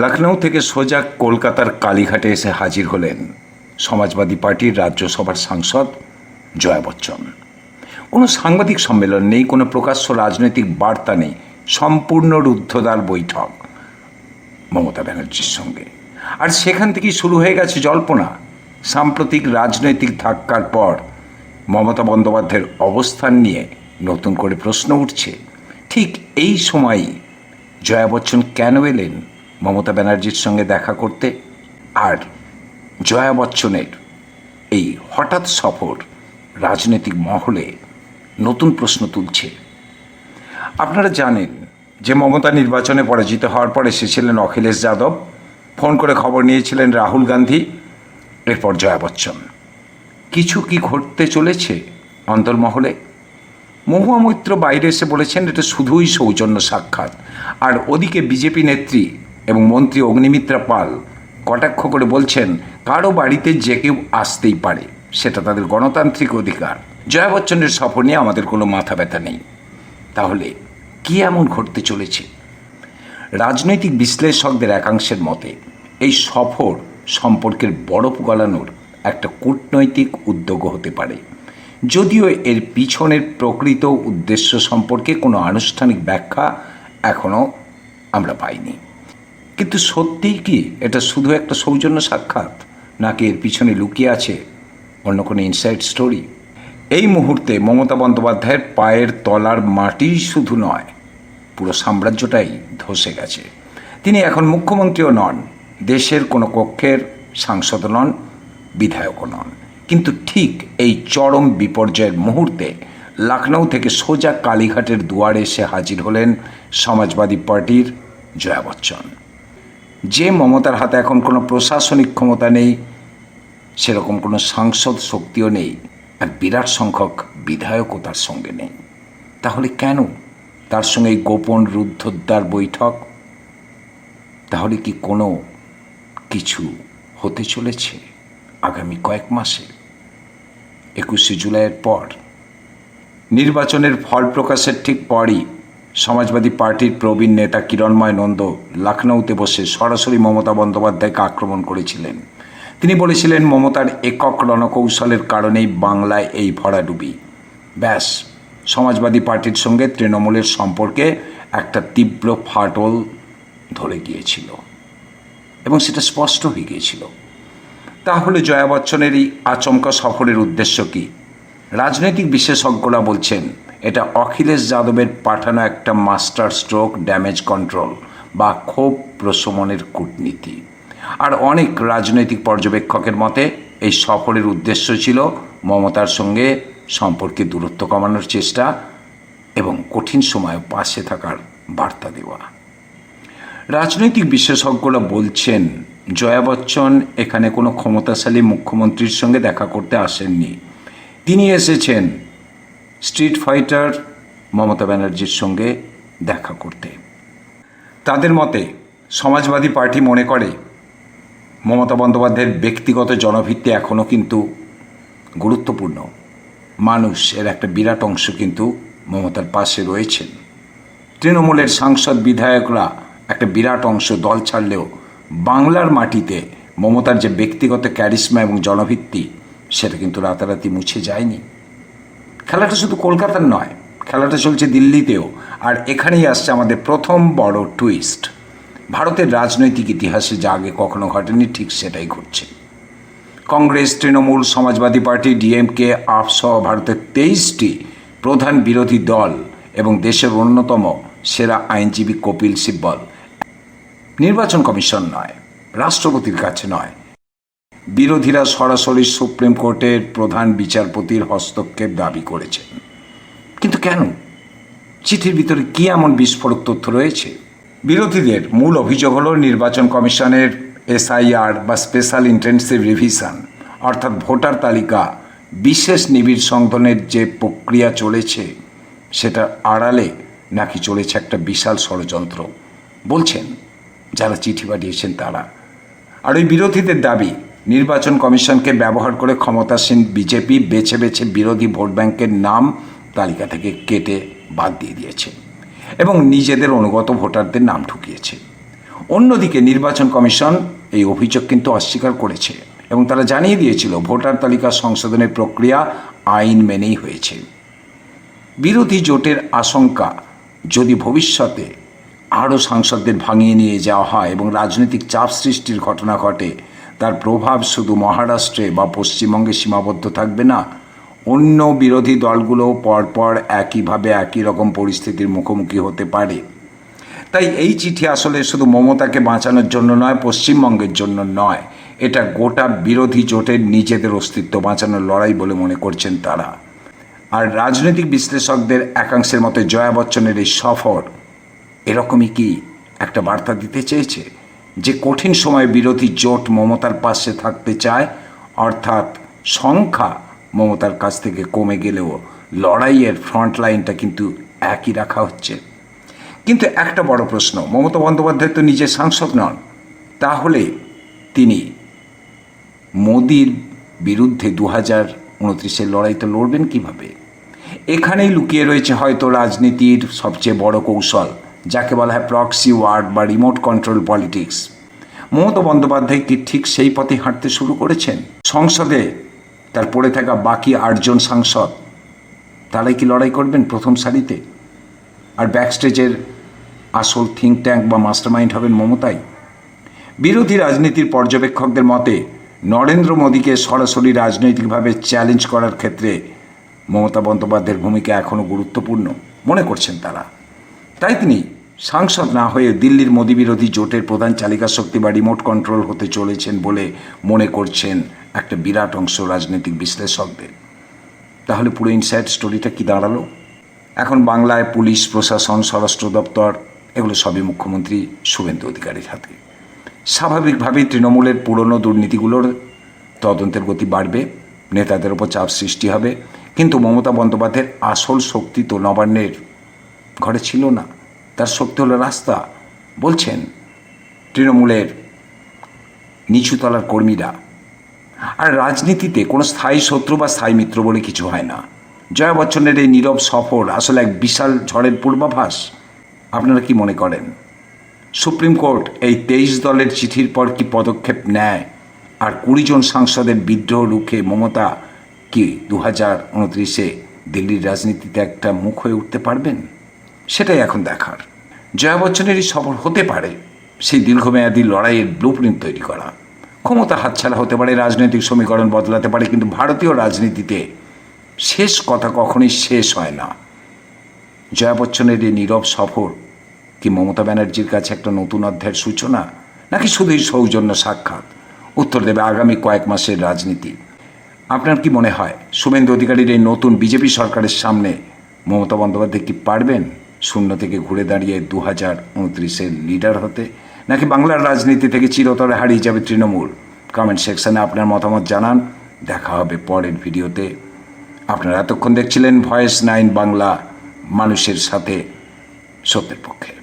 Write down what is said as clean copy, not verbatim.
লখনৌ থেকে সোজা কলকাতার কালীঘাটে এসে হাজির হলেন সমাজবাদী পার্টির রাজ্যসভার সাংসদ জয়া বচ্চন। কোনো সাংবাদিক সম্মেলন নেই, কোনো প্রকাশ্য রাজনৈতিক বার্তা নেই, সম্পূর্ণ রুদ্ধদ্বার বৈঠক মমতা ব্যানার্জির সঙ্গে। আর সেখান থেকেই শুরু হয়ে গেছে জল্পনা। সাম্প্রতিক রাজনৈতিক ধাক্কার পর মমতা বন্দ্যোপাধ্যায়ের অবস্থান নিয়ে নতুন করে প্রশ্ন উঠছে। ঠিক এই সময়ই জয়া বচ্চন কেন এলেন মমতা ব্যানার্জির সঙ্গে দেখা করতে? আর জয়া বচ্চনের এই হঠাৎ সফর রাজনৈতিক মহলে নতুন প্রশ্ন তুলছে। আপনারা জানেন যে মমতা নির্বাচনে পরাজিত হওয়ার পর এসেছিলেন অখিলেশ যাদব, ফোন করে খবর নিয়েছিলেন রাহুল গান্ধী, এরপর জয়া বচ্চন। কিছু কি ঘটতে চলেছে অন্তর্মহলে? মহুয়া মৈত্র বাইরে এসে বলেছেন এটা শুধুই সৌজন্য সাক্ষাৎ, আর ওদিকে বিজেপি নেত্রী এবং মন্ত্রী অগ্নিমিত্রা পাল কটাক্ষ করে বলছেন কারো বাড়িতে যে কেউ আসতেই পারে, সেটা তাদের গণতান্ত্রিক অধিকার। জয়া বচ্চনের সফর নিয়ে আমাদের কোনো মাথা ব্যথা নেই। তাহলে কি এমন ঘটতে চলেছে? রাজনৈতিক বিশ্লেষকদের একাংশের মতে এই সফর সম্পর্কের বরফ গলানোর একটা কূটনৈতিক উদ্যোগ হতে পারে, যদিও এর পিছনের প্রকৃত উদ্দেশ্য সম্পর্কে কোনো আনুষ্ঠানিক ব্যাখ্যা এখনও আমরা পাইনি। কিন্তু সত্যিই কি এটা শুধু একটা সৌজন্য সাক্ষাৎ, নাকি এর পিছনে লুকিয়ে আছে অন্য কোনো ইনসাইড স্টোরি? এই মুহূর্তে মমতা বন্দ্যোপাধ্যায়ের পায়ের তলার মাটি শুধু নয়, পুরো সাম্রাজ্যটাই ধসে গেছে। তিনি এখন মুখ্যমন্ত্রীও নন, দেশের কোনো কক্ষের সাংসদ নন, বিধায়কও নন। কিন্তু ঠিক এই চরম বিপর্যয়ের মুহূর্তে লখনৌ থেকে সোজা কালীঘাটের দুয়ারে এসে হাজির হলেন সমাজবাদী পার্টির জয়া বচ্চন। যে মমতার হাতে এখন কোনো প্রশাসনিক ক্ষমতা নেই, সেরকম কোনো সাংসদ শক্তিও নেই, আর বিরাট সংখ্যক বিধায়কও তার সঙ্গে নেই। তাহলে কেন তার সঙ্গে এই গোপন রুদ্ধদ্বার বৈঠক? তাহলে কি কোনো কিছু হতে চলেছে আগামী কয়েক মাসে? 21শে জুলাইয়ের পর নির্বাচনের ফল প্রকাশের ঠিক পরই সমাজবাদী পার্টির প্রবীণ নেতা কিরণময় নন্দ লখনৌতে বসে সরাসরি মমতা বন্দ্যোপাধ্যায়কে আক্রমণ করেছিলেন। তিনি বলেছিলেন মমতার একক রণকৌশলের কারণেই বাংলায় এই ভরাডুবি। ব্যাস, সমাজবাদী পার্টির সঙ্গে তৃণমূলের সম্পর্কে একটা তীব্র ফাটল ধরে গিয়েছিল এবং সেটা স্পষ্ট হয়ে গিয়েছিল। তাহলে জয়া বচ্চনের এই আচমকা সফরের উদ্দেশ্য কি? রাজনৈতিক বিশেষজ্ঞরা বলছেন এটা অখিলেশ যাদবের পাঠানো একটা মাস্টার স্ট্রোক ড্যামেজ কন্ট্রোল বা ক্ষোভ প্রশমনের কূটনীতি। আর অনেক রাজনৈতিক পর্যবেক্ষকের মতে এই সফরের উদ্দেশ্য ছিল মমতার সঙ্গে সম্পর্কে দূরত্ব কমানোর চেষ্টা এবং কঠিন সময়ে পাশে থাকার বার্তা দেওয়া। রাজনৈতিক বিশেষজ্ঞরা বলছেন জয়া বচ্চন এখানে কোনো ক্ষমতাশালী মুখ্যমন্ত্রীর সঙ্গে দেখা করতে আসেননি। তিনি এসেছেন স্ট্রিট ফাইটার মমতা ব্যানার্জির সঙ্গে দেখা করতে। তাদের মতে সমাজবাদী পার্টি মনে করে মমতা বন্দ্যোপাধ্যায়ের ব্যক্তিগত জনভিত্তি এখনও কিন্তু গুরুত্বপূর্ণ। মানুষ এর একটা বিরাট অংশ কিন্তু মমতার পাশে রয়েছেন। তৃণমূলের সাংসদ বিধায়করা একটা বিরাট অংশ দল ছাড়লেও বাংলার মাটিতে মমতার যে ব্যক্তিগত ক্যারিশমা এবং জনভিত্তি, সেটা কিন্তু রাতারাতি মুছে যায়নি। খেলাটা শুধু কলকাতার নয়, খেলাটা চলছে দিল্লিতেও। আর এখানেই আসছে আমাদের প্রথম বড় টুইস্ট। ভারতের রাজনৈতিক ইতিহাসে যা আগে কখনো ঘটেনি, ঠিক সেটাই ঘটছে। কংগ্রেস, তৃণমূল, সমাজবাদী পার্টি, ডিএমকে, আপ সহ ভারতের 23টি প্রধান বিরোধী দল এবং দেশের অন্যতম সেরা আইনজীবী কপিল সিব্বল নির্বাচন কমিশন নয়, রাষ্ট্রপতির কাছে নয়, বিরোধীরা সরাসরি সুপ্রিম কোর্টের প্রধান বিচারপতির হস্তক্ষেপ দাবি করেছেন। কিন্তু কেন? চিঠির ভিতরে কি এমন বিস্ফোরক তথ্য রয়েছে? বিরোধীদের মূল অভিযোগ হল নির্বাচন কমিশনের এসআইআর বা স্পেশাল ইন্টেনসিভ রিভিশন, অর্থাৎ ভোটার তালিকা বিশেষ নিবিড় সংশোধনের যে প্রক্রিয়া চলেছে, সেটা আড়ালে নাকি চলেছে একটা বিশাল ষড়যন্ত্র, বলছেন যারা চিঠি পাঠিয়েছেন তারা। আর ওই বিরোধীদের দাবি নির্বাচন কমিশনকে ব্যবহার করে ক্ষমতাসীন বিজেপি বেছে বেছে বিরোধী ভোট ব্যাংকের নাম তালিকা থেকে কেটে বাদ দিয়ে দিয়েছে এবং নিজেদের অনুগত ভোটারদের নাম ঢুকিয়েছে। অন্যদিকে নির্বাচন কমিশন এই অভিযোগ কিন্তু অস্বীকার করেছে এবং তারা জানিয়ে দিয়েছিল ভোটার তালিকা সংশোধনের প্রক্রিয়া আইন মেনেই হয়েছে। বিরোধী জোটের আশঙ্কা, যদি ভবিষ্যতে আরও সাংসদদের ভাঙিয়ে নিয়ে যাওয়া হয় এবং রাজনৈতিক চাপ সৃষ্টির ঘটনা ঘটে, তার প্রভাব শুধু মহারাষ্ট্রে বা পশ্চিমবঙ্গে সীমাবদ্ধ থাকবে না, অন্য বিরোধী দলগুলো পরপর একইভাবে একই রকম পরিস্থিতির মুখোমুখি হতে পারে। তাই এই চিঠি আসলে শুধু মমতাকে বাঁচানোর জন্য নয়, পশ্চিমবঙ্গের জন্য নয়, এটা গোটা বিরোধী জোটের নিজেদের অস্তিত্ব বাঁচানোর লড়াই বলে মনে করছেন তারা। আর রাজনৈতিক বিশ্লেষকদের একাংশের মতে জয়া বচ্চনের এই সফর এরকমই কি একটা বার্তা দিতে চেয়েছে যে কঠিন সময়ে বিরোধী জোট মমতার পাশে থাকতে চায়, অর্থাৎ সংখ্যা মমতার কাছ থেকে কমে গেলেও লড়াইয়ের ফ্রন্ট লাইনটা কিন্তু একই রাখা হচ্ছে। কিন্তু একটা বড় প্রশ্ন, মমতা বন্দ্যোপাধ্যায় তো নিজে সাংসদ নন, তাহলে তিনি মোদির বিরুদ্ধে 2029-এর লড়াইটা লড়বেন কিভাবে? এখানেই লুকিয়ে রয়েছে হয়তো রাজনীতির সবচেয়ে বড় কৌশল, যাকে বলা হয় প্রক্সি ওয়ার বা remote control politics. Mamata Bandyopadhyay কি ঠিক সেই পথে হাঁটতে শুরু করেছেন? সংসদে তার পড়ে থাকা বাকি 8 জন সাংসদ, তারাই কি লড়াই করবেন প্রথম সারিতে? আর ব্যাকস্টেজের আসল থিঙ্ক ট্যাঙ্ক বা মাস্টারমাইন্ড হবেন মমতাই? বিরোধী রাজনীতির পর্যবেক্ষকদের মতে নরেন্দ্র মোদীকে সরাসরি রাজনৈতিকভাবে চ্যালেঞ্জ করার ক্ষেত্রে মমতা বন্দ্যোপাধ্যায়ের ভূমিকা এখনও গুরুত্বপূর্ণ মনে করছেন তারা। তাই তিনি সাংসদ না হয়ে দিল্লির মোদী বিরোধী জোটের প্রধান চালিকা শক্তি বা রিমোট কন্ট্রোল হতে চলেছেন বলে মনে করছেন একটা বিরাট অংশ রাজনৈতিক বিশ্লেষকদের। তাহলে পুরো ইনসাইড স্টোরিটা কি দাঁড়ালো? এখন বাংলায় পুলিশ প্রশাসন, স্বরাষ্ট্র দপ্তর, এগুলো সবই মুখ্যমন্ত্রী শুভেন্দু অধিকারীর হাতে। স্বাভাবিকভাবেই তৃণমূলের পুরনো দুর্নীতিগুলোর তদন্তের গতি বাড়বে, নেতাদের ওপর চাপ সৃষ্টি হবে। কিন্তু মমতা বন্দ্যোপাধ্যায়ের আসল শক্তি তো নবান্নের ঘরে ছিল না, তার শক্তি হলো রাস্তা। বলছেন তৃণমূলের নিচুতলার কর্মীরা। আর রাজনীতিতে কোনো স্থায়ী শত্রু বা স্থায়ী মিত্র বলে কিছু হয় না। জয়া বচ্চনের এই নীরব সফর আসলে এক বিশাল ঝড়ের পূর্বাভাস। আপনারা কি মনে করেন? সুপ্রিম কোর্ট এই 23 দলের চিঠির পর কি পদক্ষেপ নেয়? আর 20 জন সাংসদের বিদ্রোহ রুখে মমতা কি 2029-এ দিল্লির রাজনীতিতে একটা মুখ হয়ে উঠতে পারবেন? সেটাই এখন দেখার। জয়া বচ্চনেরই সফর হতে পারে সেই দীর্ঘমেয়াদী লড়াইয়ের ব্লুপ্রিন্ট তৈরি করা। ক্ষমতা হাতছাড়া হতে পারে, রাজনৈতিক সমীকরণ বদলাতে পারে, কিন্তু ভারতীয় রাজনীতিতে শেষ কথা কখনোই শেষ হয় না। জয়া বচ্চনের এই নীরব সফর কি মমতা ব্যানার্জির কাছে একটা নতুন অধ্যায়ের সূচনা, নাকি শুধুই সৌজন্য সাক্ষাৎ? উত্তর দেবে আগামী কয়েক মাসের রাজনীতি। আপনার কি মনে হয় শুভেন্দু অধিকারীর এই নতুন বিজেপি সরকারের সামনে মমতা বন্দ্যোপাধ্যায় কি পারবেন শূন্য থেকে ঘুরে দাঁড়িয়ে 2029-এর লিডার হতে, নাকি বাংলার রাজনীতি থেকে চিরতরে হারিয়ে যাবে তৃণমূল? কমেন্ট সেকশনে আপনার মতামত জানান। দেখা হবে পরের ভিডিওতে। আপনারা এতক্ষণ দেখছিলেন ভয়েস 9 বাংলা, মানুষের সাথে, সত্যের পক্ষে।